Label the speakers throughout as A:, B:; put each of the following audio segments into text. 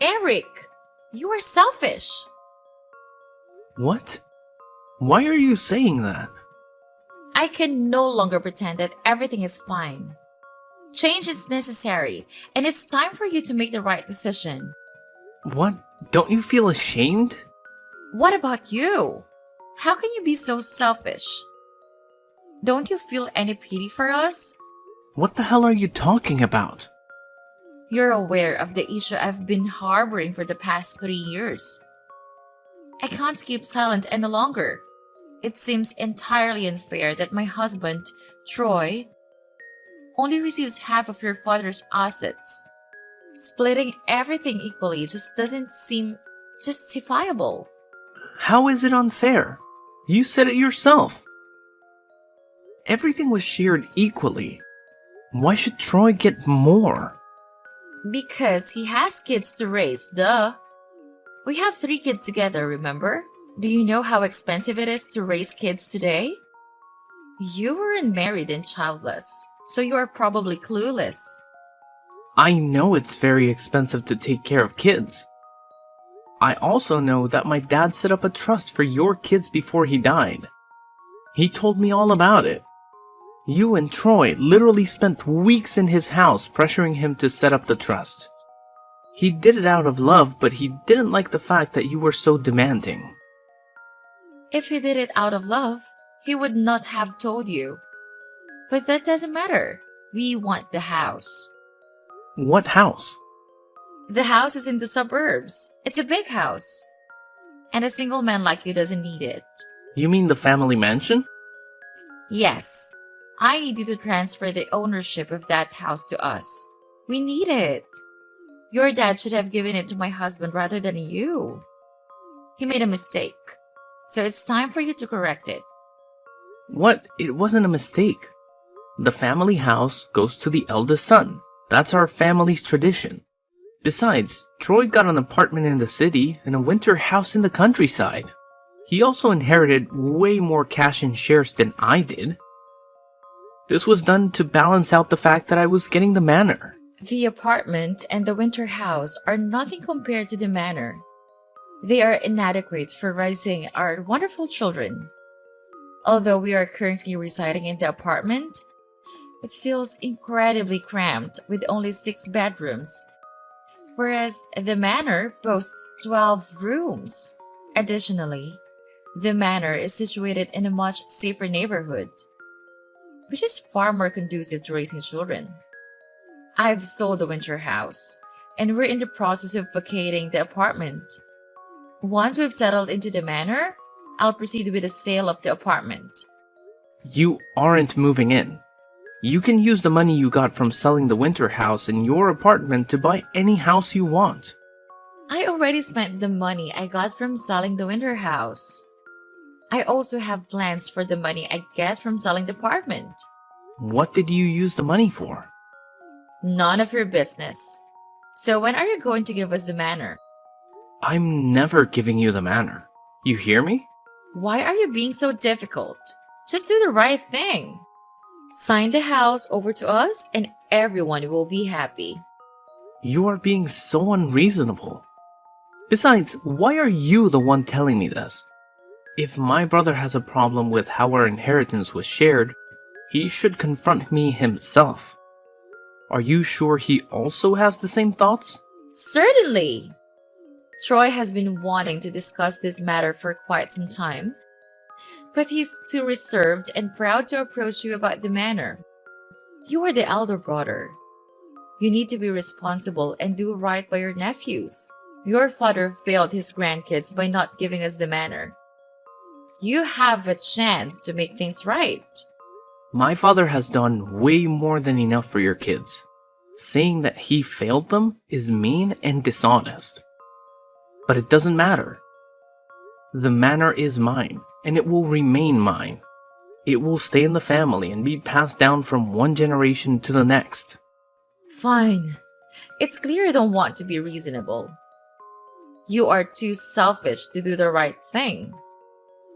A: Eric, you are selfish.
B: What? Why are you saying that?
A: I can no longer pretend that everything is fine. Change is necessary, and it's time for you to make the right decision.
B: What? Don't you feel ashamed?
A: What about you? How can you be so selfish? Don't you feel any pity for us?
B: What the hell are you talking about?
A: You're aware of the issue I've been harboring for the past 3 years. I can't keep silent any longer. It seems entirely unfair that my husband, Troy, only receives half of your father's assets. Splitting everything equally just doesn't seem justifiable.
B: How is it unfair? You said it yourself. Everything was shared equally. Why should Troy get more?
A: Because he has kids to raise, duh. We have 3 kids together, remember? Do you know how expensive it is to raise kids today? You were unmarried and childless, so you are probably clueless.
B: I know it's very expensive to take care of kids. I also know that my dad set up a trust for your kids before he died. He told me all about it. You and Troy literally spent weeks in his house pressuring him to set up the trust. He did it out of love, but he didn't like the fact that you were so demanding.
A: If he did it out of love, he would not have told you. But that doesn't matter. We want the house.
B: What house?
A: The house is in the suburbs. It's a big house. And a single man like you doesn't need it.
B: You mean the family mansion?
A: Yes. I need you to transfer the ownership of that house to us. We need it. Your dad should have given it to my husband rather than you. He made a mistake. So it's time for you to correct it.
B: What? It wasn't a mistake. The family house goes to the eldest son. That's our family's tradition. Besides, Troy got an apartment in the city and a winter house in the countryside. He also inherited way more cash and shares than I did. This was done to balance out the fact that I was getting the manor.
A: The apartment and the winter house are nothing compared to the manor. They are inadequate for raising our wonderful children. Although we are currently residing in the apartment, it feels incredibly cramped with only 6 bedrooms, whereas the manor boasts 12 rooms. Additionally, the manor is situated in a much safer neighborhood, which is far more conducive to raising children. I've sold the winter house, and we're in the process of vacating the apartment. Once we've settled into the manor, I'll proceed with the sale of the apartment.
B: You aren't moving in. You can use the money you got from selling the winter house in your apartment to buy any house you want.
A: I already spent the money I got from selling the winter house. I also have plans for the money I get from selling the apartment.
B: What did you use the money for?
A: None of your business. So when are you going to give us the manor?
B: I'm never giving you the manor. You hear me?
A: Why are you being so difficult? Just do the right thing. Sign the house over to us and everyone will be happy.
B: You are being so unreasonable. Besides, why are you the one telling me this? If my brother has a problem with how our inheritance was shared, he should confront me himself. Are you sure he also has the same thoughts?
A: Certainly. Troy has been wanting to discuss this matter for quite some time, but he's too reserved and proud to approach you about the manor. You are the elder brother. You need to be responsible and do right by your nephews. Your father failed his grandkids by not giving us the manor. You have a chance to make things right.
B: My father has done way more than enough for your kids. Saying that he failed them is mean and dishonest. But it doesn't matter. The manor is mine, and it will remain mine. It will stay in the family and be passed down from one generation to the next.
A: Fine. It's clear you don't want to be reasonable. You are too selfish to do the right thing.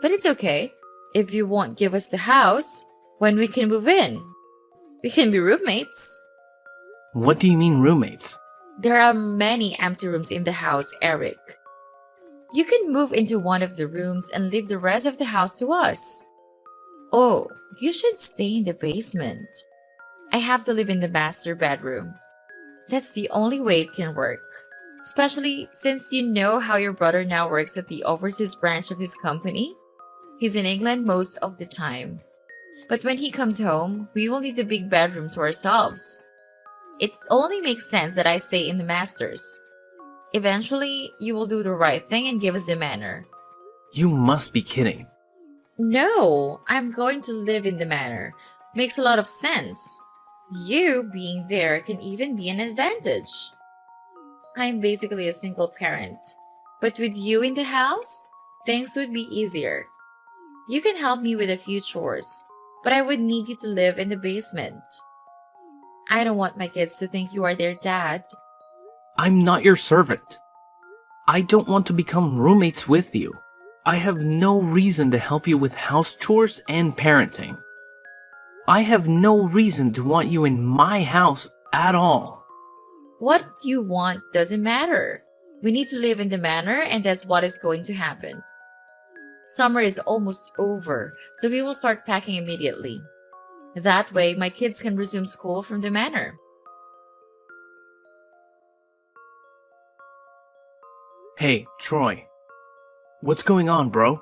A: But it's okay. If you won't give us the house, when we can move in, we can be roommates.
B: What do you mean roommates?
A: There are many empty rooms in the house, Eric. You can move into one of the rooms and leave the rest of the house to us. Oh, you should stay in the basement. I have to live in the master bedroom. That's the only way it can work. Especially since you know how your brother now works at the overseas branch of his company. He's in England most of the time. But when he comes home, we will need the big bedroom to ourselves. It only makes sense that I stay in the masters. Eventually, you will do the right thing and give us the manor.
B: You must be kidding.
A: No, I'm going to live in the manor. Makes a lot of sense. You being there can even be an advantage. I'm basically a single parent, but with you in the house, things would be easier. You can help me with a few chores, but I would need you to live in the basement. I don't want my kids to think you are their dad.
B: I'm not your servant. I don't want to become roommates with you. I have no reason to help you with house chores and parenting. I have no reason to want you in my house at all.
A: What you want doesn't matter. We need to live in the manor, and that's what is going to happen. Summer is almost over, so we will start packing immediately. That way, my kids can resume school from the manor.
B: Hey, Troy. What's going on, bro?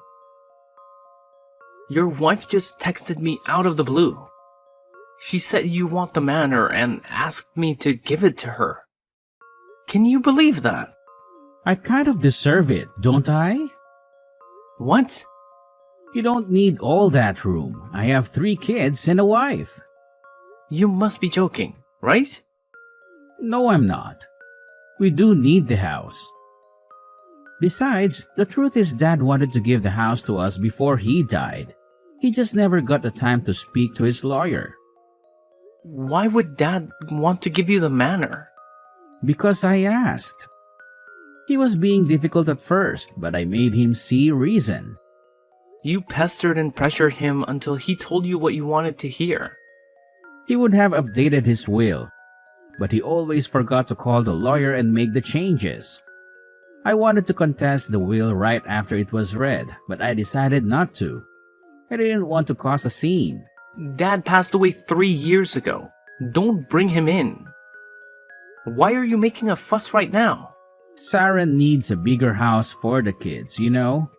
B: Your wife just texted me out of the blue. She said you want the manor and asked me to give it to her. Can you believe that?
C: I kind of deserve it, don't I?
B: What?
C: You don't need all that room. I have 3 kids and a wife.
B: You must be joking, right?
C: No, I'm not. We do need the house. Besides, the truth is Dad wanted to give the house to us before he died. He just never got the time to speak to his lawyer.
B: Why would Dad want to give you the manor?
C: Because I asked. He was being difficult at first, but I made him see reason.
B: You pestered and pressured him until he told you what you wanted to hear.
C: He would have updated his will, but he always forgot to call the lawyer and make the changes. I wanted to contest the will right after it was read, but I decided not to. I didn't want to cause a scene.
B: Dad passed away 3 years ago. Don't bring him in. Why are you making a fuss right now?
C: Sarah needs a bigger house for the kids, you know?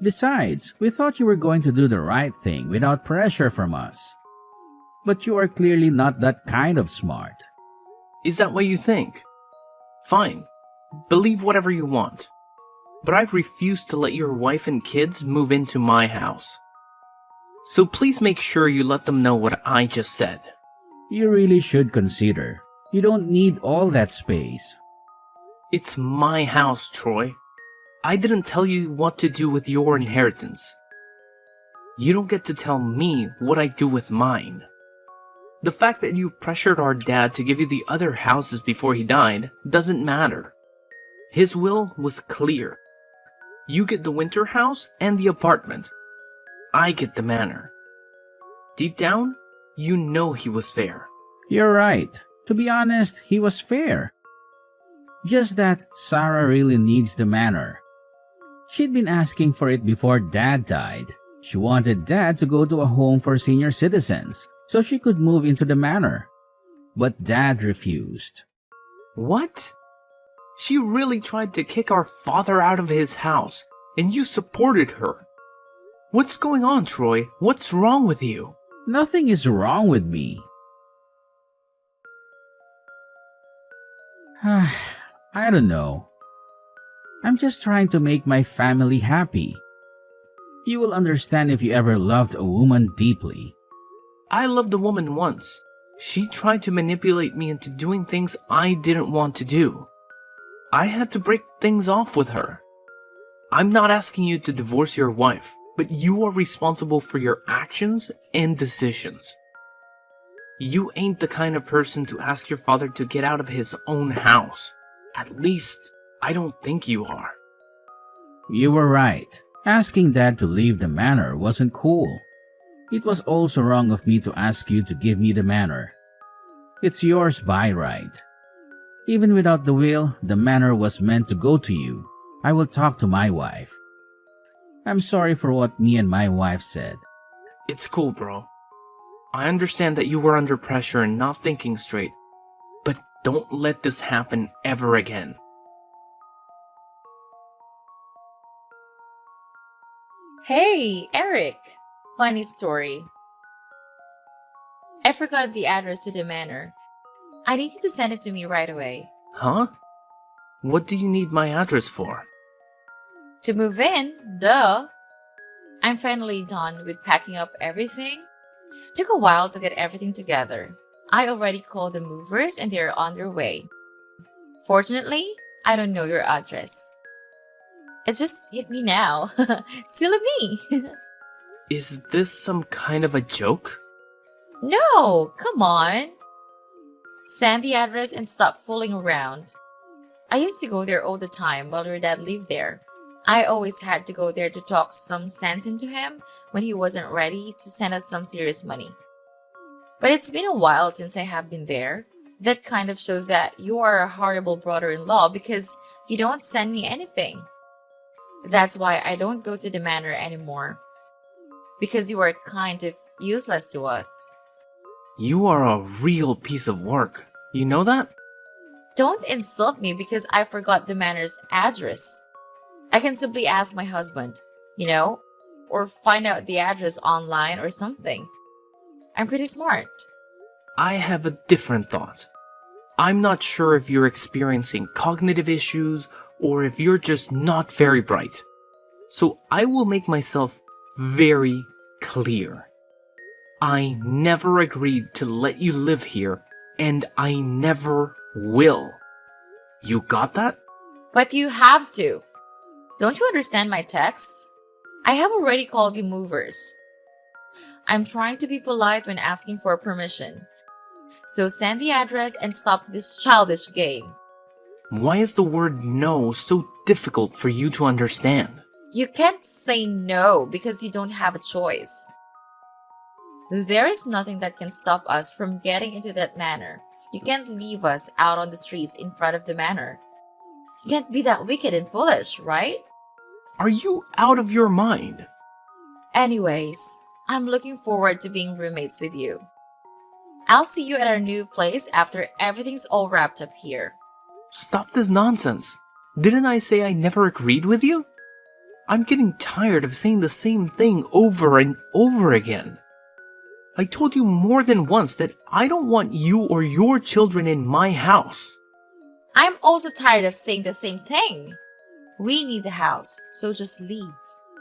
C: Besides, we thought you were going to do the right thing without pressure from us. But you are clearly not that kind of smart.
B: Is that what you think? Fine. Believe whatever you want. But I refuse to let your wife and kids move into my house. So please make sure you let them know what I just said.
C: You really should consider. You don't need all that space.
B: It's my house, Troy. I didn't tell you what to do with your inheritance. You don't get to tell me what I do with mine. The fact that you pressured our dad to give you the other houses before he died doesn't matter. His will was clear. You get the winter house and the apartment. I get the manor. Deep down, you know he was fair.
C: You're right. To be honest, he was fair. Just that Sarah really needs the manor. She'd been asking for it before Dad died. She wanted Dad to go to a home for senior citizens so she could move into the manor. But Dad refused.
B: What? She really tried to kick our father out of his house, and you supported her. What's going on, Troy? What's wrong with you?
C: Nothing is wrong with me. I don't know. I'm just trying to make my family happy. You will understand if you ever loved a woman deeply.
B: I loved a woman once. She tried to manipulate me into doing things I didn't want to do. I had to break things off with her. I'm not asking you to divorce your wife, but you are responsible for your actions and decisions. You ain't the kind of person to ask your father to get out of his own house. At least, I don't think you are.
C: You were right. Asking Dad to leave the manor wasn't cool. It was also wrong of me to ask you to give me the manor. It's yours by right. Even without the will, the manor was meant to go to you. I will talk to my wife. I'm sorry for what me and my wife said.
B: It's cool, bro. I understand that you were under pressure and not thinking straight, but don't let this happen ever again.
A: Hey, Eric! Funny story. I forgot the address to the manor. I need you to send it to me right away.
B: Huh? What do you need my address for?
A: To move in, duh! I'm finally done with packing up everything. Took a while to get everything together. I already called the movers and they're on their way. Fortunately, I don't know your address. It just hit me now. Silly me!
B: Is this some kind of a joke?
A: No, come on. Send the address and stop fooling around. I used to go there all the time while your dad lived there. I always had to go there to talk some sense into him when he wasn't ready to send us some serious money. But it's been a while since I have been there. That kind of shows that you are a horrible brother-in-law because you don't send me anything. That's why I don't go to the manor anymore. Because you are kind of useless to us.
B: You are a real piece of work. You know that?
A: Don't insult me because I forgot the manor's address. I can simply ask my husband, or find out the address online or something. I'm pretty smart.
B: I have a different thought. I'm not sure if you're experiencing cognitive issues or if you're just not very bright. So I will make myself very clear. I never agreed to let you live here, and I never will. You got that?
A: But you have to. Don't you understand my texts? I have already called the movers. I'm trying to be polite when asking for permission. So send the address and stop this childish game.
B: Why is the word no so difficult for you to understand?
A: You can't say no because you don't have a choice. There is nothing that can stop us from getting into that manor. You can't leave us out on the streets in front of the manor. You can't be that wicked and foolish, right?
B: Are you out of your mind?
A: Anyways, I'm looking forward to being roommates with you. I'll see you at our new place after everything's all wrapped up here.
B: Stop this nonsense. Didn't I say I never agreed with you? I'm getting tired of saying the same thing over and over again. I told you more than once that I don't want you or your children in my house.
A: I'm also tired of saying the same thing. We need the house, so just leave.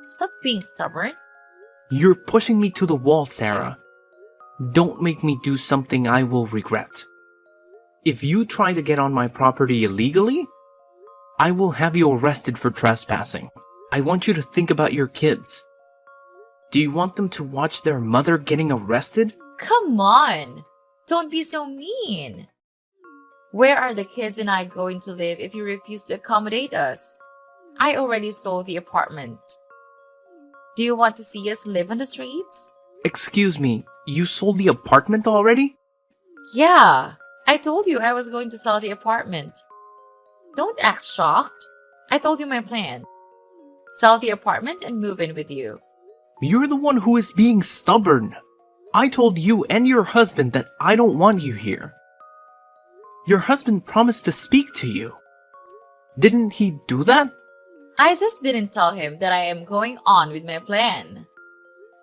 A: Stop being stubborn.
B: You're pushing me to the wall, Sarah. Don't make me do something I will regret. If you try to get on my property illegally, I will have you arrested for trespassing. I want you to think about your kids. Do you want them to watch their mother getting arrested?
A: Come on! Don't be so mean. Where are the kids and I going to live if you refuse to accommodate us? I already sold the apartment. Do you want to see us live on the streets?
B: Excuse me, you sold the apartment already?
A: Yeah, I told you I was going to sell the apartment. Don't act shocked. I told you my plan. Sell the apartment and move in with you.
B: You're the one who is being stubborn. I told you and your husband that I don't want you here. Your husband promised to speak to you. Didn't he do that?
A: I just didn't tell him that I am going on with my plan.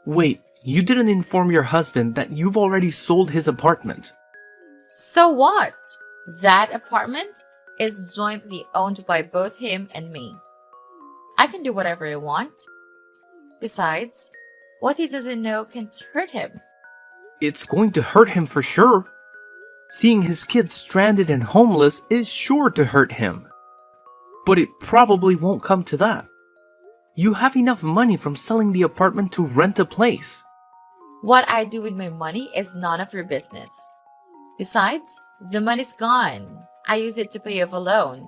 B: Wait, you didn't inform your husband that you've already sold his apartment.
A: So what? That apartment is jointly owned by both him and me. I can do whatever I want. Besides, what he doesn't know can't hurt him.
B: It's going to hurt him for sure. Seeing his kids stranded and homeless is sure to hurt him. But it probably won't come to that. You have enough money from selling the apartment to rent a place.
A: What I do with my money is none of your business. Besides, the money's gone. I use it to pay off a loan.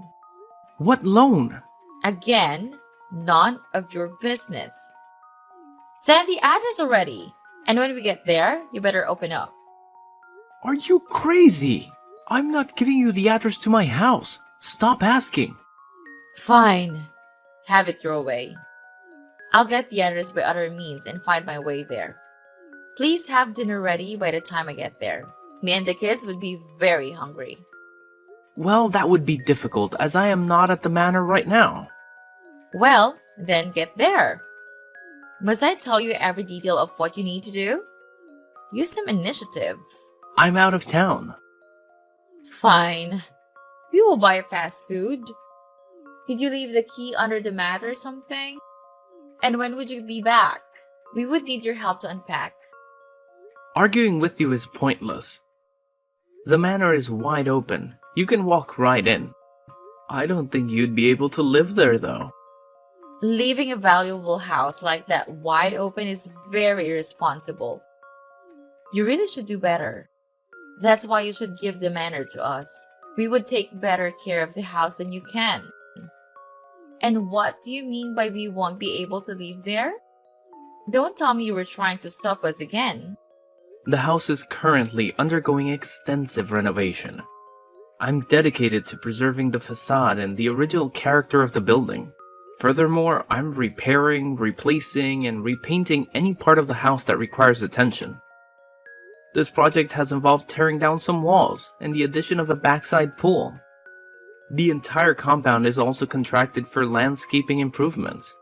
B: What loan?
A: Again, none of your business. Send the address already. And when we get there, you better open up.
B: Are you crazy? I'm not giving you the address to my house. Stop asking.
A: Fine. Have it your way. I'll get the address by other means and find my way there. Please have dinner ready by the time I get there. Me and the kids would be very hungry.
B: Well, that would be difficult as I am not at the manor right now.
A: Well, then get there. Must I tell you every detail of what you need to do? Use some initiative.
B: I'm out of town.
A: Fine. We will buy fast food. Did you leave the key under the mat or something? And when would you be back? We would need your help to unpack.
B: Arguing with you is pointless. The manor is wide open. You can walk right in. I don't think you'd be able to live there, though.
A: Leaving a valuable house like that wide open is very irresponsible. You really should do better. That's why you should give the manor to us. We would take better care of the house than you can. And what do you mean by we won't be able to live there? Don't tell me you were trying to stop us again.
B: The house is currently undergoing extensive renovation. I'm dedicated to preserving the facade and the original character of the building. Furthermore, I'm repairing, replacing, and repainting any part of the house that requires attention. This project has involved tearing down some walls and the addition of a backside pool. The entire compound is also contracted for landscaping improvements.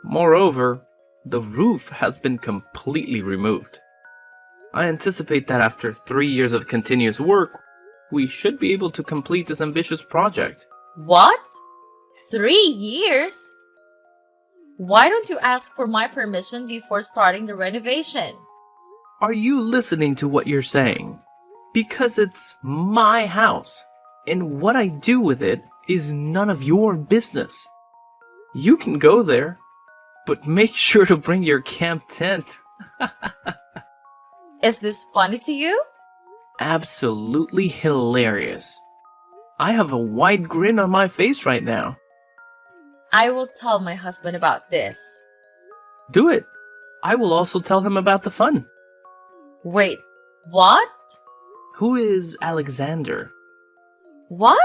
B: Moreover, the roof has been completely removed. I anticipate that after 3 years of continuous work, we should be able to complete this ambitious project.
A: What? 3 years? Why don't you ask for my permission before starting the renovation?
B: Are you listening to what you're saying? Because it's my house, and what I do with it is none of your business. You can go there, but make sure to bring your camp tent.
A: Is this funny to you?
B: Absolutely hilarious. I have a wide grin on my face right now.
A: I will tell my husband about this.
B: Do it. I will also tell him about the fun.
A: Wait, what?
B: Who is Alexander?
A: What?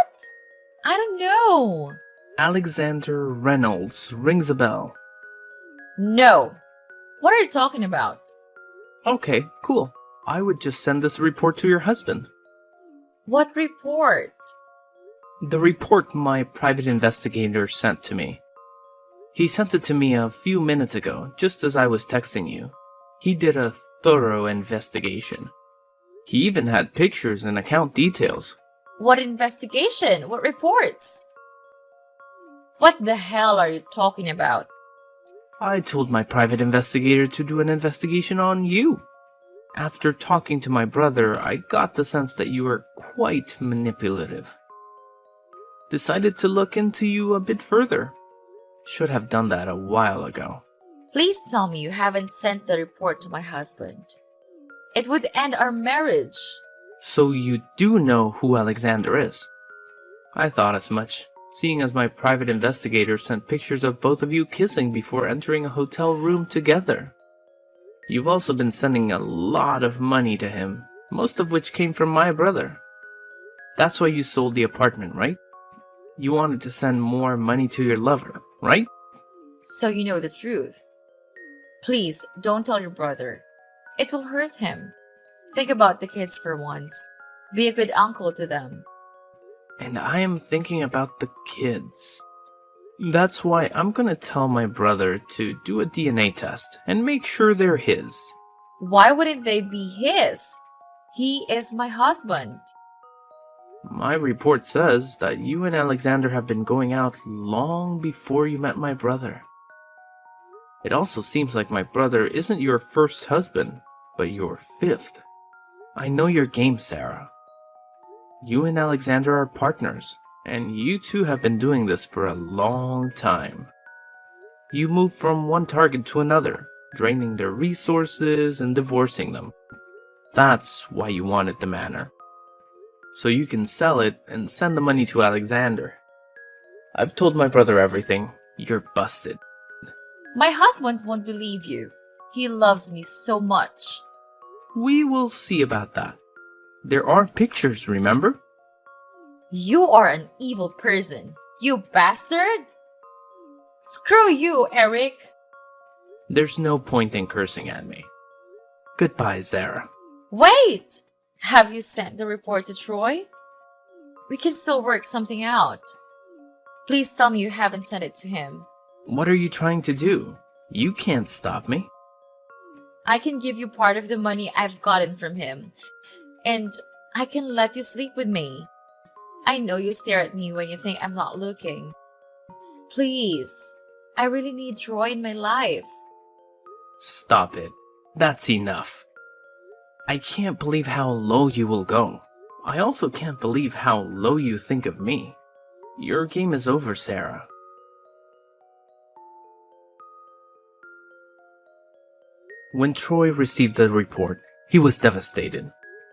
A: I don't know.
B: Alexander Reynolds rings a bell.
A: No. What are you talking about?
B: Okay, cool. I would just send this report to your husband.
A: What report?
B: The report my private investigator sent to me. He sent it to me a few minutes ago, just as I was texting you. He did a thorough investigation. He even had pictures and account details.
A: What investigation? What reports? What the hell are you talking about?
B: I told my private investigator to do an investigation on you. After talking to my brother, I got the sense that you were quite manipulative. Decided to look into you a bit further. Should have done that a while ago.
A: Please tell me you haven't sent the report to my husband. It would end our marriage.
B: So you do know who Alexander is? I thought as much, seeing as my private investigator sent pictures of both of you kissing before entering a hotel room together. You've also been sending a lot of money to him, most of which came from my brother. That's why you sold the apartment, right? You wanted to send more money to your lover, right?
A: So you know the truth. Please, don't tell your brother. It will hurt him. Think about the kids for once. Be a good uncle to them.
B: And I am thinking about the kids. That's why I'm gonna tell my brother to do a DNA test and make sure they're his.
A: Why wouldn't they be his? He is my husband.
B: My report says that you and Alexander have been going out long before you met my brother. It also seems like my brother isn't your first husband, but your fifth. I know your game, Sarah. You and Alexander are partners, and you two have been doing this for a long time. You move from one target to another, draining their resources and divorcing them. That's why you wanted the manor. So you can sell it and send the money to Alexander. I've told my brother everything. You're busted.
A: My husband won't believe you. He loves me so much.
B: We will see about that. There are pictures, remember?
A: You are an evil person, you bastard! Screw you, Eric!
B: There's no point in cursing at me. Goodbye, Sarah.
A: Wait! Have you sent the report to Troy? We can still work something out. Please tell me you haven't sent it to him.
B: What are you trying to do? You can't stop me.
A: I can give you part of the money I've gotten from him, and I can let you sleep with me. I know you stare at me when you think I'm not looking. Please, I really need Troy in my life.
B: Stop it. That's enough. I can't believe how low you will go. I also can't believe how low you think of me. Your game is over, Sarah. When Troy received the report, he was devastated.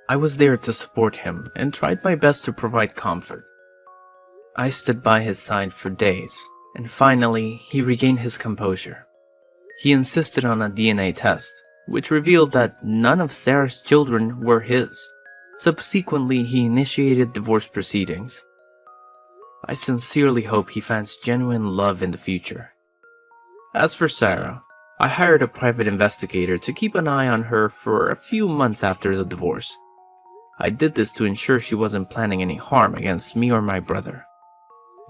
B: I was there to support him and tried my best to provide comfort. I stood by his side for days, and finally he regained his composure. He insisted on a DNA test, which revealed that none of Sarah's children were his. Subsequently, he initiated divorce proceedings. I sincerely hope he finds genuine love in the future. As for Sarah, I hired a private investigator to keep an eye on her for a few months after the divorce. I did this to ensure she wasn't planning any harm against me or my brother.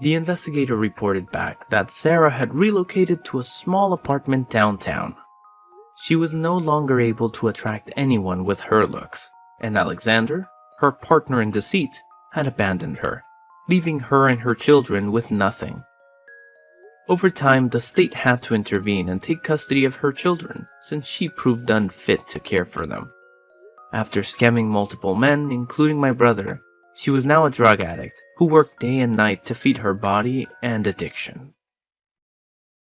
B: The investigator reported back that Sarah had relocated to a small apartment downtown. She was no longer able to attract anyone with her looks, and Alexander, her partner in deceit, had abandoned her, leaving her and her children with nothing. Over time, the state had to intervene and take custody of her children, since she proved unfit to care for them. After scamming multiple men, including my brother, she was now a drug addict who worked day and night to feed her body and addiction.